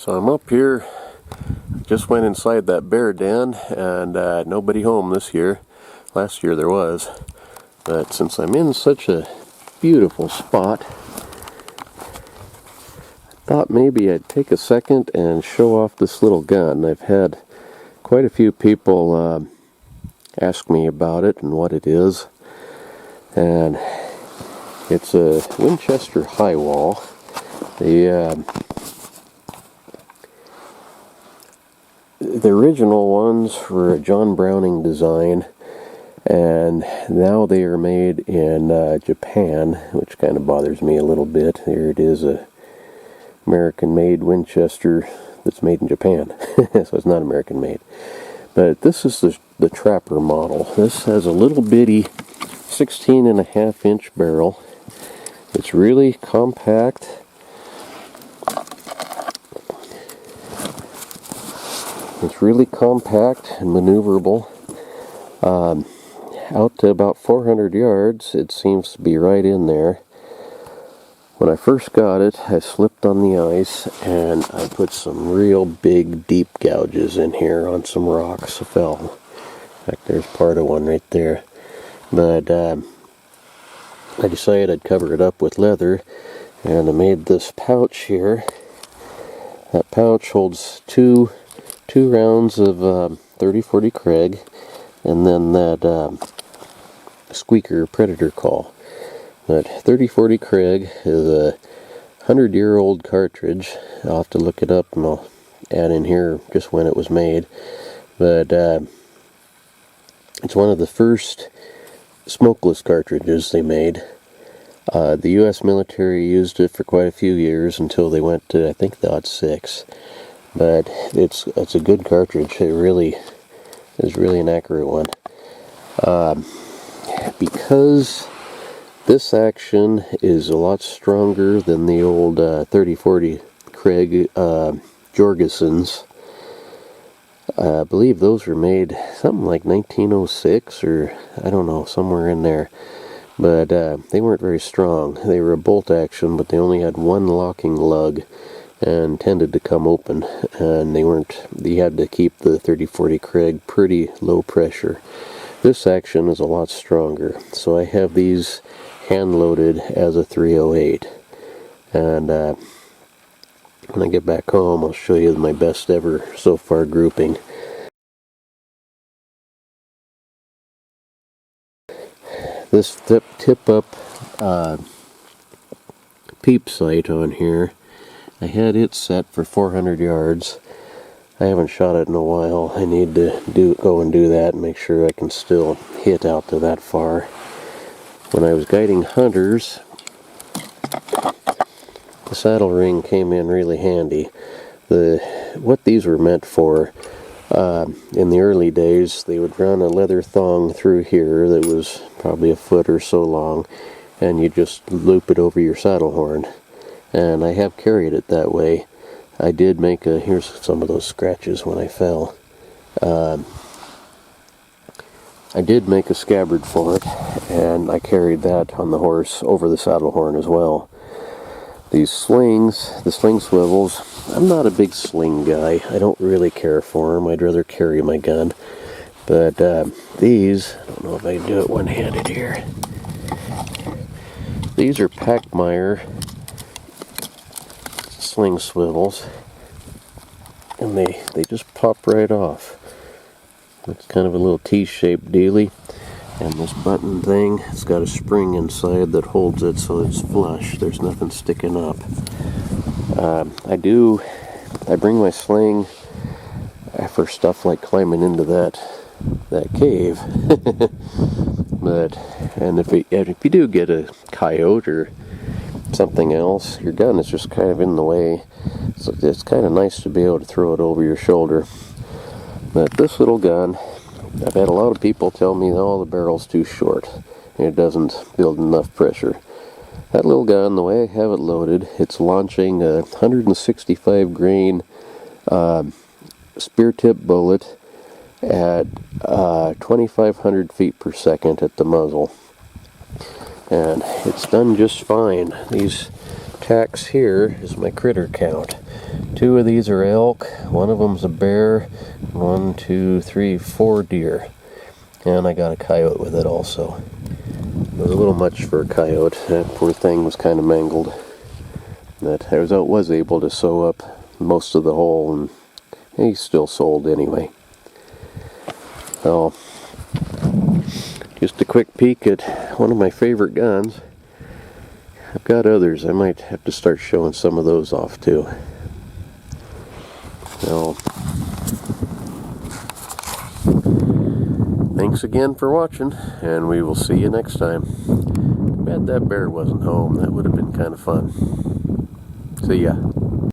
So I'm up here, just went inside that bear den, and nobody home this year. Last year there was, but since I'm in such a beautiful spot, I thought maybe I'd take a second and show off this little gun. I've had quite a few people ask me about it and what it is, and it's a Winchester Hi-Wall. The original ones were a John Browning design, and now they are made in Japan, which kind of bothers me a little bit. Here it is, a American-made Winchester that's made in Japan, so it's not American-made. But this is the Trapper model. This has a little bitty 16.5-inch barrel. It's really compact. It's really compact and maneuverable. Out to about 400 yards, it seems to be right in there. When I first got it, I slipped on the ice and I put some real big, deep gouges in here on some rocks. I fell. In fact, there's part of one right there. But I decided I'd cover it up with leather, and I made this pouch here. That pouch holds two rounds of 30-40 Kreg, and then that Squeaker Predator call. That 30-40 Kreg is a 100-year-old cartridge. I'll have to look it up and I'll add in here just when it was made. But it's one of the first smokeless cartridges they made. The U.S. military used it for quite a few years until they went to, I think, the '06. But it's a good cartridge. It really is really an accurate one. Because this action is a lot stronger than the old 30-40 Kreg Jorgensen's. I believe those were made something like 1906, or I don't know, somewhere in there. But they weren't very strong. They were a bolt action, but they only had one locking lug and tended to come open, and you had to keep the 30-40 Kreg pretty low pressure. This action is a lot stronger, so I have these hand loaded as a 308, and when I get back home I'll show you my best ever so far grouping. This tip-up peep sight on here, I had it set for 400 yards. I haven't shot it in a while. I need to go and do that and make sure I can still hit out to that far. When I was guiding hunters, the saddle ring came in really handy. What these were meant for, in the early days, they would run a leather thong through here that was probably a foot or so long, and you just loop it over your saddle horn. And I have carried it that way. I did make here's some of those scratches when I fell. I did make a scabbard for it, and I carried that on the horse over the saddle horn as well. These slings, the sling swivels, I'm not a big sling guy. I don't really care for them. I'd rather carry my gun. But these, I don't know if I can do it one-handed here. These are Pachmayr sling swivels, and they just pop right off. It's kind of a little T-shaped dealie, and this button thing, it's got a spring inside that holds it so it's flush. There's nothing sticking up. I bring my sling for stuff like climbing into that cave. And if you do get a coyote or something else, your gun is just kind of in the way, so it's kind of nice to be able to throw it over your shoulder. But this little gun, I've had a lot of people tell me, oh, the barrel's too short and it doesn't build enough pressure. That little gun, the way I have it loaded, it's launching a 165 grain spear tip bullet at 2,500 feet per second at the muzzle, and it's done just fine. These packs here is my critter count. 2 of these are elk, 1 of them's a bear, 1, 2, 3, 4 deer. And I got a coyote with it also. It was a little much for a coyote. That poor thing was kind of mangled. But I was able to sew up most of the hole, and he still sold anyway. So, just a quick peek at one of my favorite guns. I've got others. I might have to start showing some of those off too. So, thanks again for watching, and we will see you next time. Too bad that bear wasn't home. That would have been kind of fun. See ya.